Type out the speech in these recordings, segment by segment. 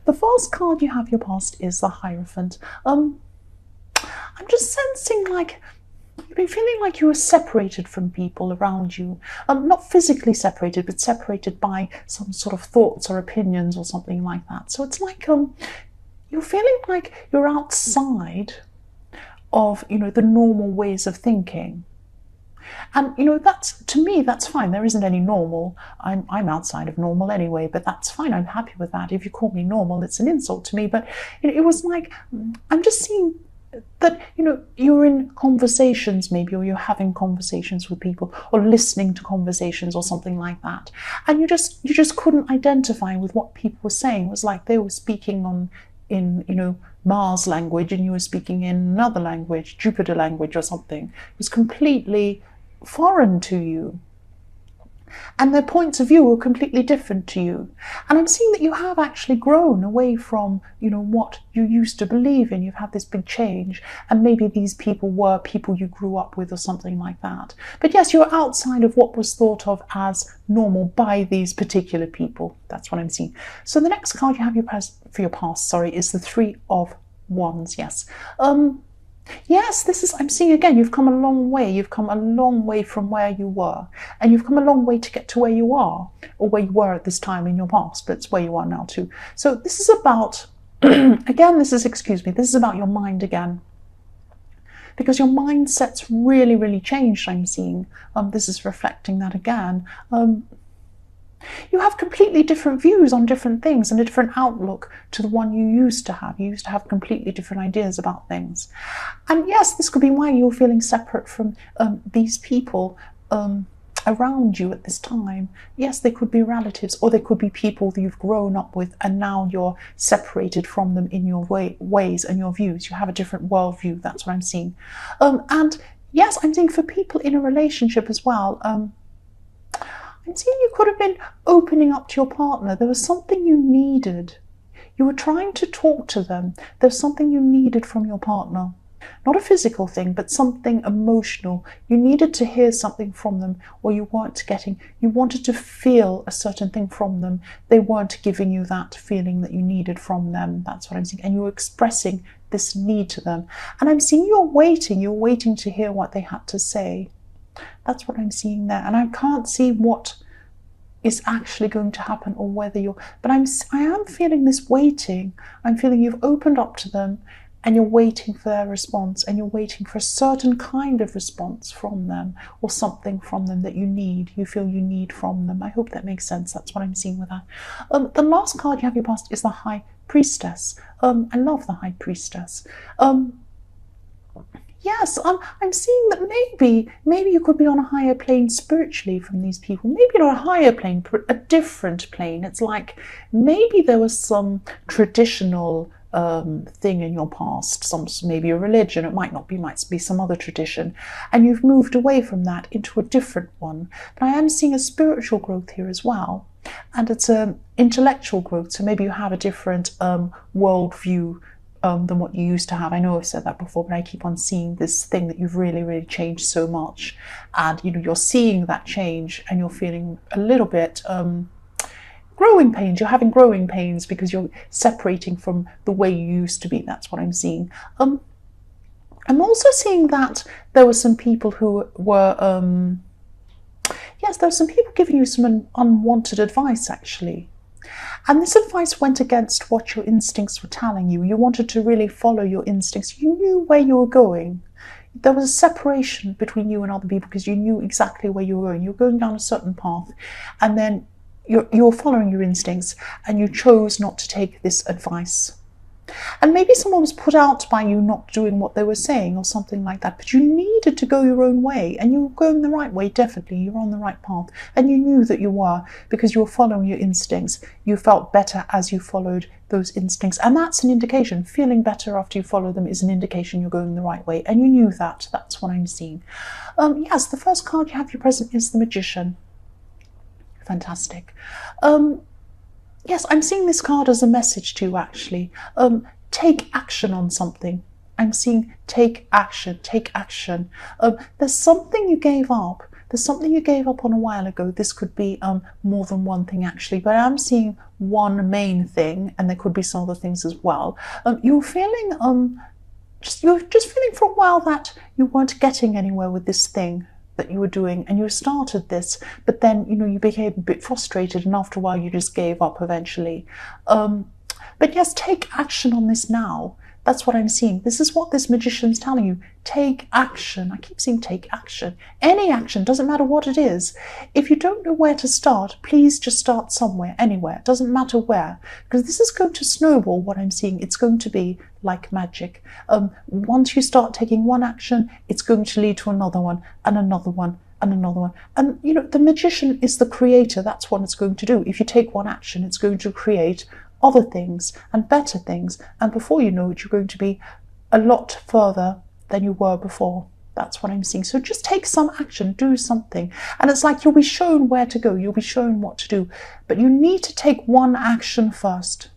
the first card you have your past is the Hierophant. I'm just sensing like you've been feeling like you were separated from people around you. Not physically separated, but separated by some sort of thoughts or opinions or something like that. So it's like you're feeling like you're outside of, the normal ways of thinking. And, that's, to me, that's fine. There isn't any normal. I'm outside of normal anyway, but that's fine. I'm happy with that. If you call me normal, it's an insult to me. But it was like, I'm just seeing that, you're in conversations maybe, or you're having conversations with people, or listening to conversations or something like that. And you just couldn't identify with what people were saying. It was like they were speaking in Mars language and you were speaking in another language, Jupiter language or something. It was completely foreign to you. And their points of view were completely different to you. And I'm seeing that you have actually grown away from, what you used to believe in. You've had this big change. And maybe these people were people you grew up with or something like that. But yes, you're outside of what was thought of as normal by these particular people. That's what I'm seeing. So the next card you have for your past, is the Three of Wands. Yes. Yes, I'm seeing again, you've come a long way. You've come a long way from where you were. And you've come a long way to get to where you are, or where you were at this time in your past, but it's where you are now too. So this is about, this is about your mind again. Because your mindset's really, really changed, I'm seeing. This is reflecting that again. You have completely different views on different things and a different outlook to the one you used to have. You used to have completely different ideas about things. And yes, this could be why you're feeling separate from these people around you at this time. Yes, they could be relatives, or they could be people that you've grown up with and now you're separated from them in your ways and your views. You have a different worldview. That's what I'm seeing. And yes, I'm seeing for people in a relationship as well. I'm seeing you could have been opening up to your partner. There was something you needed. You were trying to talk to them. There's something you needed from your partner. Not a physical thing, but something emotional. You needed to hear something from them, or you weren't getting. You wanted to feel a certain thing from them. They weren't giving you that feeling that you needed from them. That's what I'm seeing. And you were expressing this need to them. And I'm seeing you're waiting to hear what they had to say. That's what I'm seeing there. And I can't see what is actually going to happen or whether but I am feeling this waiting. I'm feeling you've opened up to them and you're waiting for their response, and you're waiting for a certain kind of response from them, or something from them that you feel you need from them. I hope that makes sense. That's what I'm seeing with that. The last card you have your past is the High Priestess. I love the High Priestess. Yes, I'm seeing that maybe you could be on a higher plane spiritually from these people. Maybe not a higher plane, but a different plane. It's like maybe there was some traditional thing in your past, maybe a religion. It might not be, might be some other tradition, and you've moved away from that into a different one. But I am seeing a spiritual growth here as well, and it's an intellectual growth. So maybe you have a different worldview than what you used to have. I know I've said that before, but I keep on seeing this thing that you've really, really changed so much. And, you're seeing that change and you're feeling a little bit growing pains. You're having growing pains because you're separating from the way you used to be. That's what I'm seeing. I'm also seeing that there were some people who were, there were some people giving you some unwanted advice, actually. And this advice went against what your instincts were telling you. You wanted to really follow your instincts. You knew where you were going. There was a separation between you and other people because you knew exactly where you were going. You were going down a certain path, and then you were following your instincts, and you chose not to take this advice. And maybe someone was put out by you not doing what they were saying or something like that, but you needed to go your own way, and you were going the right way, definitely. You were on the right path, and you knew that you were, because you were following your instincts. You felt better as you followed those instincts, and that's an indication. Feeling better after you follow them is an indication you're going the right way, and you knew that. That's what I'm seeing. Yes, the first card you have your present is the Magician. Fantastic. Yes, I'm seeing this card as a message to you, actually. Take action on something. I'm seeing take action, take action. There's something you gave up. There's something you gave up on a while ago. This could be more than one thing actually, but I'm seeing one main thing, and there could be some other things as well. You're feeling you're just feeling for a while that you weren't getting anywhere with this thing that you were doing, and you started this, but then you became a bit frustrated, and after a while you just gave up eventually. But yes, take action on this now. That's what I'm seeing. This is what this magician's telling you. Take action. I keep saying take action. Any action, doesn't matter what it is. If you don't know where to start, please just start somewhere, anywhere. It doesn't matter where, because this is going to snowball. What I'm seeing, it's going to be like magic. Once you start taking one action, it's going to lead to another one, and another one, and another one. And the magician is the creator. That's what it's going to do. If you take one action, it's going to create other things and better things, and before you know it, you're going to be a lot further than you were before. That's what I'm seeing. So just take some action, do something, and it's like you'll be shown where to go, you'll be shown what to do, but you need to take one action first.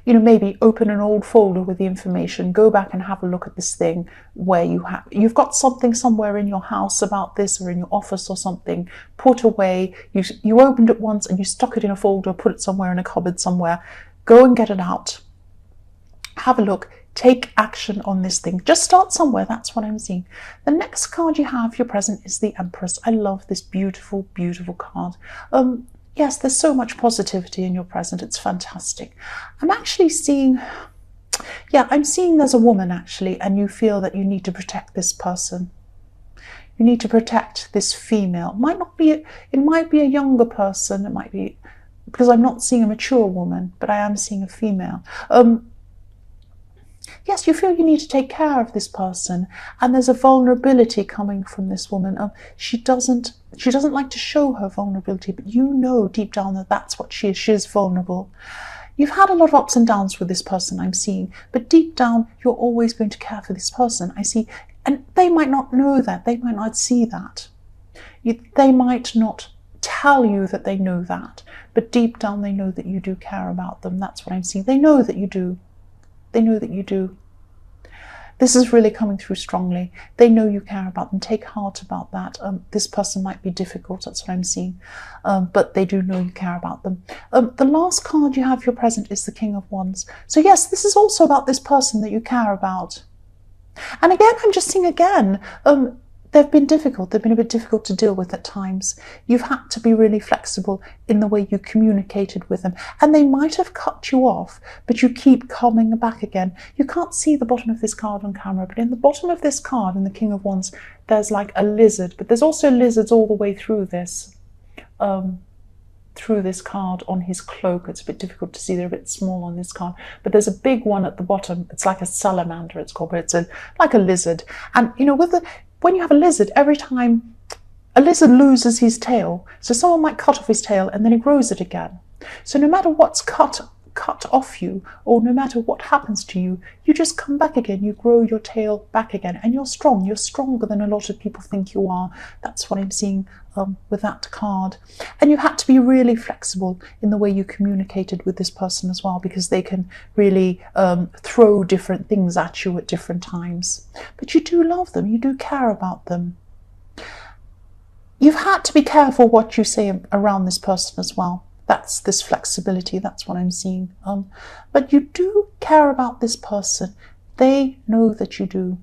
Maybe open an old folder with the information, go back and have a look at this thing where you've got something somewhere in your house about this, or in your office or something, put away. You opened it once and you stuck it in a folder, put it somewhere in a cupboard somewhere. Go and get it out. Have a look. Take action on this thing. Just start somewhere. That's what I'm seeing. The next card you have, your present, is the Empress. I love this beautiful, beautiful card. Yes, there's so much positivity in your present. It's fantastic. I'm actually seeing, I'm seeing there's a woman actually, and you feel that you need to protect this person. You need to protect this female. It might be a younger person. It might be, because I'm not seeing a mature woman, but I am seeing a female. Yes, you feel you need to take care of this person, and there's a vulnerability coming from this woman. She doesn't like to show her vulnerability, but deep down that that's what she is. She is vulnerable. You've had a lot of ups and downs with this person, I'm seeing, but deep down you're always going to care for this person, I see. And they might not know that, they might not see that. They might not tell you that they know that, but deep down they know that you do care about them. That's what I'm seeing. They know that you do. They know that you do. This is really coming through strongly. They know you care about them. Take heart about that. This person might be difficult, that's what I'm seeing, but they do know you care about them. The last card you have, your present, is the King of Wands. So yes, this is also about this person that you care about. And again, I'm just seeing again, they've been difficult. They've been a bit difficult to deal with at times. You've had to be really flexible in the way you communicated with them. And they might have cut you off, but you keep coming back again. You can't see the bottom of this card on camera, but in the bottom of this card, in the King of Wands, there's like a lizard, but there's also lizards all the way through this card on his cloak. It's a bit difficult to see. They're a bit small on this card, but there's a big one at the bottom. It's like a salamander, it's called, but it's like a lizard. And when you have a lizard, every time a lizard loses his tail, so someone might cut off his tail and then he grows it again. So no matter what's cut off you, or no matter what happens to you, you just come back again. You grow your tail back again, and you're strong. You're stronger than a lot of people think you are. That's what I'm seeing with that card. And you had to be really flexible in the way you communicated with this person as well, because they can really throw different things at you at different times. But you do love them. You do care about them. You've had to be careful what you say around this person as well. That's this flexibility. That's what I'm seeing. But you do care about this person. They know that you do.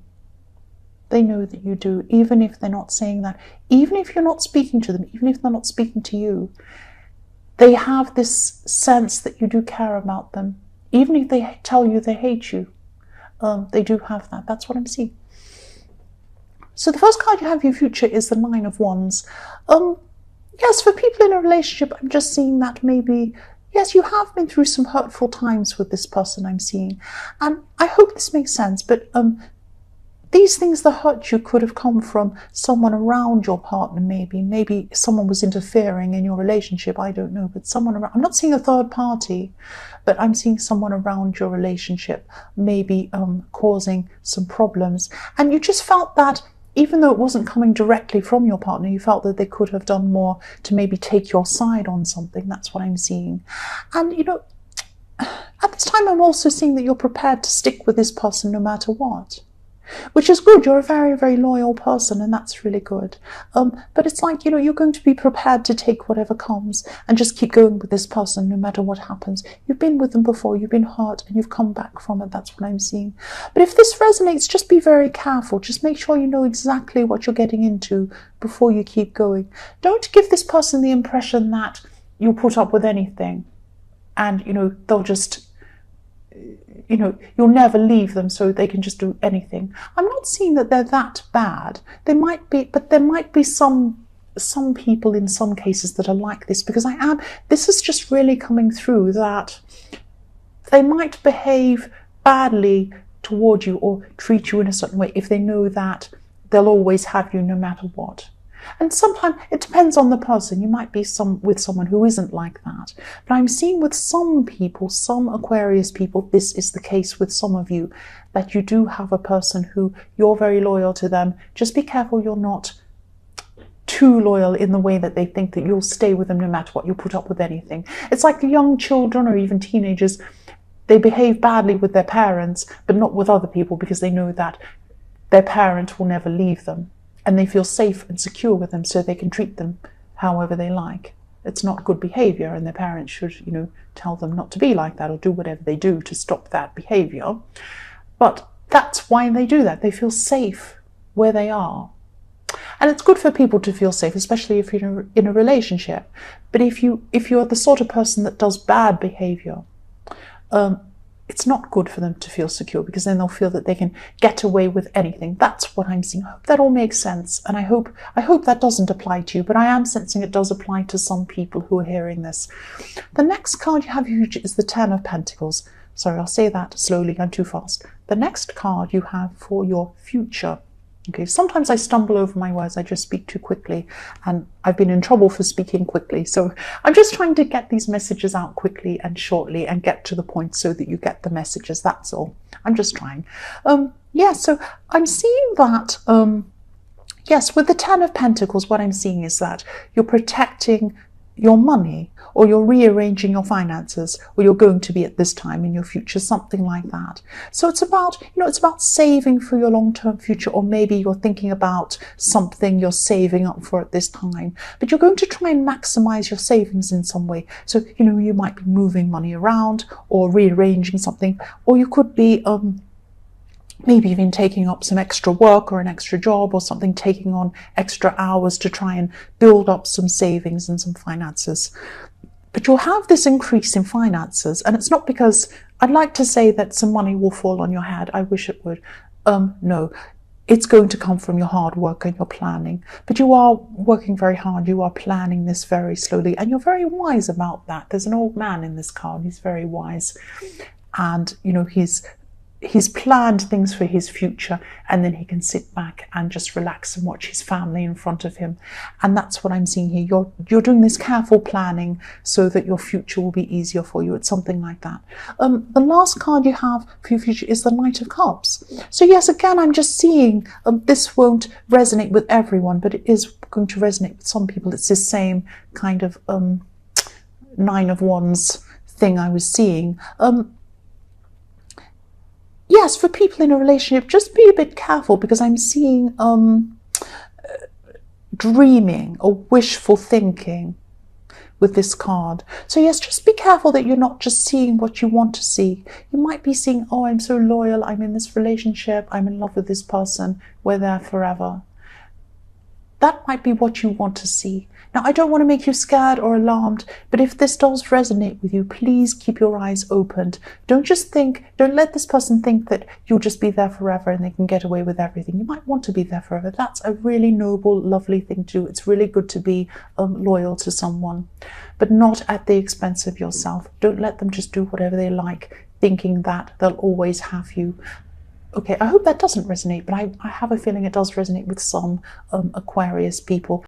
They know that you do, even if they're not saying that. Even if you're not speaking to them, even if they're not speaking to you, they have this sense that you do care about them. Even if they tell you they hate you, they do have that. That's what I'm seeing. So the first card you have, your future, is the Nine of Wands. Yes, for people in a relationship, I'm just seeing that maybe, yes, you have been through some hurtful times with this person, I'm seeing. And I hope this makes sense, but these things that hurt you could have come from someone around your partner, maybe. Maybe someone was interfering in your relationship, I don't know, but someone around. I'm not seeing a third party, but I'm seeing someone around your relationship, maybe causing some problems. And you just felt that, even though it wasn't coming directly from your partner, you felt that they could have done more to maybe take your side on something. That's what I'm seeing. And, at this time, I'm also seeing that you're prepared to stick with this person no matter what. which is good. You're a very, very loyal person, and that's really good. But it's like, you're going to be prepared to take whatever comes and just keep going with this person no matter what happens. You've been with them before, you've been hurt, and you've come back from it. That's what I'm seeing. But if this resonates, just be very careful. Just make sure you know exactly what you're getting into before you keep going. Don't give this person the impression that you'll put up with anything and, they'll just... you'll never leave them so they can just do anything. I'm not seeing that they're that bad. They might be, but there might be some people in some cases that are like this, because this is just really coming through that they might behave badly toward you or treat you in a certain way if they know that they'll always have you no matter what. And sometimes it depends on the person. You might be with someone who isn't like that. But I'm seeing with some people, some Aquarius people, this is the case with some of you, that you do have a person who you're very loyal to them. Just be careful you're not too loyal in the way that they think that you'll stay with them no matter what. You'll put up with anything. It's like young children or even teenagers. They behave badly with their parents, but not with other people, because they know that their parent will never leave them. And they feel safe and secure with them, so they can treat them however they like. It's not good behavior, and their parents should, tell them not to be like that or do whatever they do to stop that behavior. But that's why they do that. They feel safe where they are. And it's good for people to feel safe, especially if you're in a relationship. But if you're the sort of person that does bad behavior, it's not good for them to feel secure, because then they'll feel that they can get away with anything. That's what I'm seeing. I hope that all makes sense. And I hope that doesn't apply to you, but I am sensing it does apply to some people who are hearing this. The next card you have is the Ten of Pentacles. Sorry, I'll say that slowly. I'm too fast. The next card you have for your future. Okay, sometimes I stumble over my words. I just speak too quickly, and I've been in trouble for speaking quickly. So I'm just trying to get these messages out quickly and shortly and get to the point so that you get the messages. That's all. I'm just trying. So I'm seeing that, yes, with the Ten of Pentacles, what I'm seeing is that you're protecting your money, or you're rearranging your finances, or you're going to be at this time in your future, something like that. So it's about, it's about saving for your long-term future, or maybe you're thinking about something you're saving up for at this time, but you're going to try and maximize your savings in some way. So, you might be moving money around or rearranging something, or you could be, maybe even taking up some extra work or an extra job or something, taking on extra hours to try and build up some savings and some finances. But you'll have this increase in finances, and it's not because I'd like to say that some money will fall on your head. I wish it would. No, it's going to come from your hard work and your planning. But you are working very hard. You are planning this very slowly, and you're very wise about that. There's an old man in this card. He's very wise, and he's planned things for his future, and then he can sit back and just relax and watch his family in front of him. And that's what I'm seeing here. You're doing this careful planning so that your future will be easier for you. It's something like that. The last card you have for your future is the Knight of Cups. So yes, again, I'm just seeing this won't resonate with everyone, but it is going to resonate with some people. It's the same kind of Nine of Wands thing I was seeing. Yes, for people in a relationship, just be a bit careful, because I'm seeing dreaming or wishful thinking with this card. So yes, just be careful that you're not just seeing what you want to see. You might be seeing, oh, I'm so loyal, I'm in this relationship, I'm in love with this person, we're there forever. That might be what you want to see. Now, I don't want to make you scared or alarmed, but if this does resonate with you, please keep your eyes opened. Don't let this person think that you'll just be there forever and they can get away with everything. You might want to be there forever. That's a really noble, lovely thing to do. It's really good to be loyal to someone, but not at the expense of yourself. Don't let them just do whatever they like, thinking that they'll always have you. Okay, I hope that doesn't resonate, but I have a feeling it does resonate with some Aquarius people.